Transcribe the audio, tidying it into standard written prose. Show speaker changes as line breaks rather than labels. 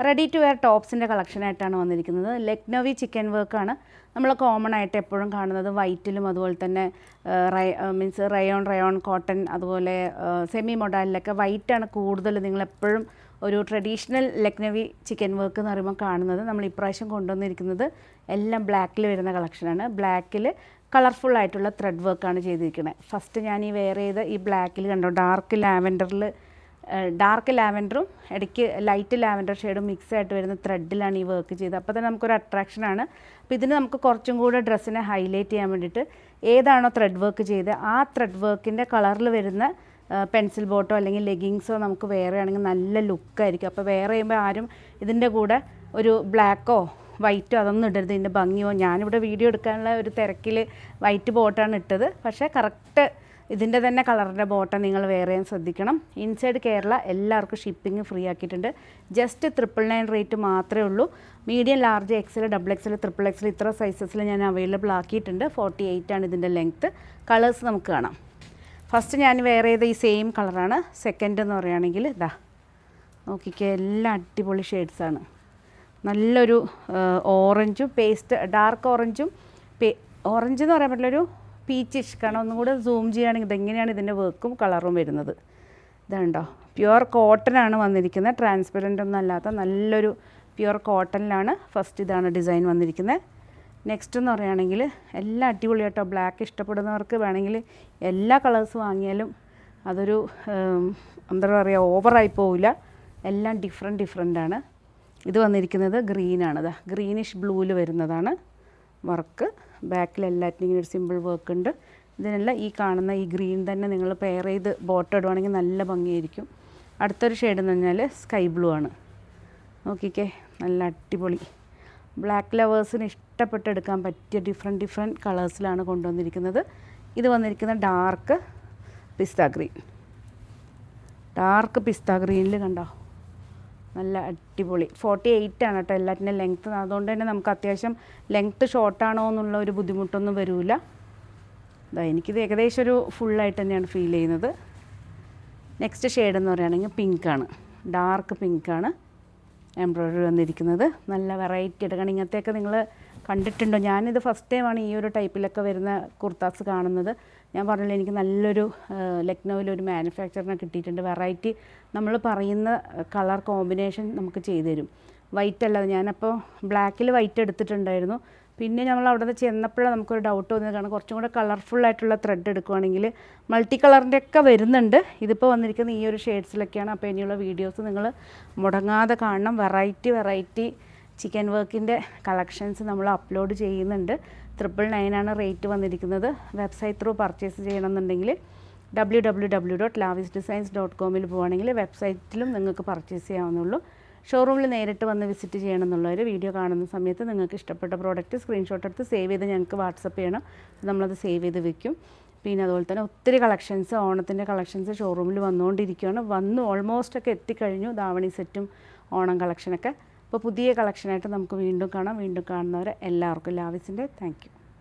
Ready to wear ടോപ്സിൻ്റെ കളക്ഷനായിട്ടാണ് വന്നിരിക്കുന്നത്. Lucknowi chicken വർക്കാണ് നമ്മൾ കോമൺ ആയിട്ട് എപ്പോഴും കാണുന്നത്. വൈറ്റിലും അതുപോലെ തന്നെ റയോൺ കോട്ടൺ, അതുപോലെ സെമി മൊഡാലിലൊക്കെ വൈറ്റാണ് കൂടുതൽ നിങ്ങളെപ്പോഴും ഒരു ട്രഡീഷണൽ ലക്നവി ചിക്കൻ വർക്ക് എന്ന് പറയുമ്പോൾ കാണുന്നത്. നമ്മൾ ഇപ്രാവശ്യം കൊണ്ടുവന്നിരിക്കുന്നത് എല്ലാം ബ്ലാക്കിൽ വരുന്ന കളക്ഷനാണ്. ബ്ലാക്കിൽ കളർഫുൾ ആയിട്ടുള്ള ത്രെഡ് വർക്കാണ് ചെയ്തിരിക്കുന്നത്. ഫസ്റ്റ് ഞാൻ ഈ വെയർ ചെയ്ത ഈ ബ്ലാക്കിൽ കണ്ടോ, ഡാർക്ക് ലാവൻഡറും ഇടയ്ക്ക് ലൈറ്റ് ലാവൻഡർ ഷെയ്ഡും മിക്സ് ആയിട്ട് വരുന്ന ത്രെഡിലാണ് ഈ വർക്ക് ചെയ്തത്. അപ്പോൾ തന്നെ നമുക്കൊരു അട്രാക്ഷനാണ്. അപ്പോൾ ഇതിന് നമുക്ക് കുറച്ചും കൂടെ ഡ്രസ്സിനെ ഹൈലൈറ്റ് ചെയ്യാൻ വേണ്ടിയിട്ട് ഏതാണോ ത്രെഡ് വർക്ക് ചെയ്ത് ആ ത്രെഡ് വർക്കിൻ്റെ കളറിൽ വരുന്ന പെൻസിൽ ബോട്ടോ അല്ലെങ്കിൽ ലെഗിങ്സോ നമുക്ക് വേറെ ആണെങ്കിൽ നല്ല ലുക്കായിരിക്കും. അപ്പോൾ വേറെ ചെയ്യുമ്പോൾ ആരും ഇതിൻ്റെ കൂടെ ഒരു ബ്ലാക്കോ വൈറ്റോ അതൊന്നും ഇടരുത്. ഇതിൻ്റെ ഭംഗിയോ, ഞാനിവിടെ വീഡിയോ എടുക്കാനുള്ള ഒരു തിരക്കിൽ വൈറ്റ് ബോട്ടാണ് ഇട്ടത്. പക്ഷേ കറക്റ്റ് ഇതിൻ്റെ തന്നെ കളറിൻ്റെ ബോട്ടം നിങ്ങൾ വേറെ ശ്രദ്ധിക്കണം. ഇൻസൈഡ് കേരള എല്ലാവർക്കും ഷിപ്പിംഗ് ഫ്രീ ആക്കിയിട്ടുണ്ട്. ജസ്റ്റ് 999 റേറ്റ് മാത്രമേ ഉള്ളൂ. Medium, large, XL, double XL, triple XL ഇത്ര സൈസസിൽ ഞാൻ അവൈലബിൾ ആക്കിയിട്ടുണ്ട്. 48 ആണ് ഇതിൻ്റെ ലെങ്ത്ത്. കളേഴ്സ് നമുക്ക് കാണാം. ഫസ്റ്റ് ഞാൻ വെയർ ചെയ്ത ഈ സെയിം കളറാണ്. സെക്കൻഡ് എന്ന് പറയുകയാണെങ്കിൽ ഇതാ നോക്കിക്കേ, എല്ലാം അടിപൊളി ഷെയ്ഡ്സാണ്. നല്ലൊരു ഓറഞ്ചും പേസ്റ്റ്, ഡാർക്ക് ഓറഞ്ചും ഓറഞ്ച് എന്ന് പറയാൻ പറ്റില്ലൊരു പീച്ചിഷ്. കാരണം ഒന്നും കൂടെ സൂം ചെയ്യുകയാണെങ്കിൽ ഇതെങ്ങനെയാണ് ഇതിൻ്റെ വർക്കും കളറും വരുന്നത്. ഇതുണ്ടോ, പ്യുവർ കോട്ടനാണ് വന്നിരിക്കുന്നത്. ട്രാൻസ്പെറൻ്റ് ഒന്നും അല്ലാത്ത നല്ലൊരു പ്യുവർ കോട്ടണിലാണ് ഫസ്റ്റ് ഇതാണ് ഡിസൈൻ വന്നിരിക്കുന്നത്. നെക്സ്റ്റ് എന്ന് പറയുകയാണെങ്കിൽ എല്ലാം അടിപൊളി കേട്ടോ. ബ്ലാക്ക് ഇഷ്ടപ്പെടുന്നവർക്ക് വേണമെങ്കിൽ എല്ലാ കളേഴ്സ് വാങ്ങിയാലും അതൊരു എന്താ പറയുക, ഓവറായി പോവില്ല. എല്ലാം ഡിഫറെൻ്റാണ്. ഇത് വന്നിരിക്കുന്നത് ഗ്രീനാണ്. ഇതാ ഗ്രീനിഷ് ബ്ലൂവിൽ വരുന്നതാണ് വർക്ക്. ബാക്കിൽ എല്ലാറ്റിനും ഇങ്ങനെ ഒരു സിമ്പിൾ വർക്ക് ഉണ്ട്. ഇതിനെല്ലാം ഈ കാണുന്ന ഈ ഗ്രീൻ തന്നെ നിങ്ങൾ പെയർ ചെയ്ത് ബോട്ടം ഇടുവാണെങ്കിൽ നല്ല ഭംഗിയായിരിക്കും. അടുത്തൊരു ഷെയ്ഡ് എന്ന് പറഞ്ഞാൽ സ്കൈ ബ്ലൂ ആണ്. നോക്കിക്കേ, നല്ല അടിപൊളി. ബ്ലാക്ക് ലവേഴ്സിന് ഇഷ്ടപ്പെട്ടെടുക്കാൻ പറ്റിയ ഡിഫറെൻറ്റ് കളേഴ്സിലാണ് കൊണ്ടുവന്നിരിക്കുന്നത്. ഇത് വന്നിരിക്കുന്ന ഡാർക്ക് പിസ്ത ഗ്രീനിൽ കണ്ടോ, നല്ല അടിപൊളി. 48 ആണ് കേട്ടോ എല്ലാറ്റിൻ്റെ ലെങ്ത്ത്. അതുകൊണ്ട് തന്നെ നമുക്ക് അത്യാവശ്യം ലെങ്ത്ത് ഷോർട്ടാണോ എന്നുള്ള ഒരു ബുദ്ധിമുട്ടൊന്നും വരില്ല. ഇതാ എനിക്കിത് ഏകദേശം ഒരു ഫുള്ളായിട്ട് തന്നെയാണ് ഫീൽ ചെയ്യുന്നത്. നെക്സ്റ്റ് ഷെയ്ഡ് എന്ന് പറയുകയാണെങ്കിൽ പിങ്കാണ്, ഡാർക്ക് പിങ്കാണ് എംബ്രോയ്ഡറി വന്നിരിക്കുന്നത്. നല്ല വെറൈറ്റി ആയിട്ട്. കാരണം ഇങ്ങനത്തെയൊക്കെ നിങ്ങൾ കണ്ടിട്ടുണ്ടോ? ഞാനിത് ഫസ്റ്റ് ടൈമാണ് ഈ ഒരു ടൈപ്പിലൊക്കെ വരുന്ന കുർത്താസ് കാണുന്നത്. ഞാൻ പറഞ്ഞില്ല, എനിക്ക് നല്ലൊരു ലക്നൗവിലൊരു മാനുഫാക്ചറിനെ കിട്ടിയിട്ടുണ്ട്. വെറൈറ്റി നമ്മൾ പറയുന്ന കളർ കോമ്പിനേഷൻ നമുക്ക് ചെയ്തു തരും. വൈറ്റ് അല്ലാതെ, ഞാനപ്പോൾ ബ്ലാക്കിൽ വൈറ്റ് എടുത്തിട്ടുണ്ടായിരുന്നു. പിന്നെ നമ്മൾ അവിടെ നിന്ന് ചെന്നപ്പോഴാണ് നമുക്കൊരു ഡൗട്ട് തോന്നിയത്. കാരണം കുറച്ചും കൂടെ കളർഫുള്ളായിട്ടുള്ള ത്രെഡ് എടുക്കുകയാണെങ്കിൽ മൾട്ടി കളറിൻ്റെ ഒക്കെ വരുന്നുണ്ട്. ഇതിപ്പോൾ വന്നിരിക്കുന്ന ഈ ഒരു ഷെയ്ഡ്സിലൊക്കെയാണ്. അപ്പോൾ ഇനിയുള്ള വീഡിയോസ് നിങ്ങൾ മുടങ്ങാതെ കാണണം. വെറൈറ്റി ചിക്കൻ വർക്കിൻ്റെ കളക്ഷൻസ് നമ്മൾ അപ്ലോഡ് ചെയ്യുന്നുണ്ട്. 999 ആണ് റേറ്റ് വന്നിരിക്കുന്നത്. വെബ്സൈറ്റ് ത്രൂ പർച്ചേസ് ചെയ്യണമെന്നുണ്ടെങ്കിൽ www.lavisdesigns.com പോവുകയാണെങ്കിൽ വെബ്സൈറ്റിലും നിങ്ങൾക്ക് പർച്ചേസ് ചെയ്യാവുന്നുള്ളൂ. ഷോറൂമിൽ നേരിട്ട് വന്ന് വിസിറ്റ് ചെയ്യണമെന്നുള്ളവർ വീഡിയോ കാണുന്ന സമയത്ത് നിങ്ങൾക്ക് ഇഷ്ടപ്പെട്ട പ്രോഡക്റ്റ് സ്ക്രീൻഷോട്ട് എടുത്ത് സേവ് ചെയ്ത് ഞങ്ങൾക്ക് വാട്സപ്പ് ചെയ്യണം. നമ്മളത് സേവ് ചെയ്ത് വെക്കും. പിന്നെ അതുപോലെ തന്നെ ഒത്തിരി കളക്ഷൻസ്, ഓണത്തിൻ്റെ കളക്ഷൻസ് ഷോറൂമിൽ വന്നുകൊണ്ടിരിക്കുകയാണ്. ഓൾമോസ്റ്റ് ഒക്കെ എത്തിക്കഴിഞ്ഞു. ധാവണി സെറ്റും ഓണം കളക്ഷനൊക്കെ. അപ്പോൾ പുതിയ കളക്ഷനായിട്ട് നമുക്ക് വീണ്ടും കാണാം. വീണ്ടും കാണുന്നവരെ എല്ലാവർക്കും ലാവിസിൻ്റെ താങ്ക് യു.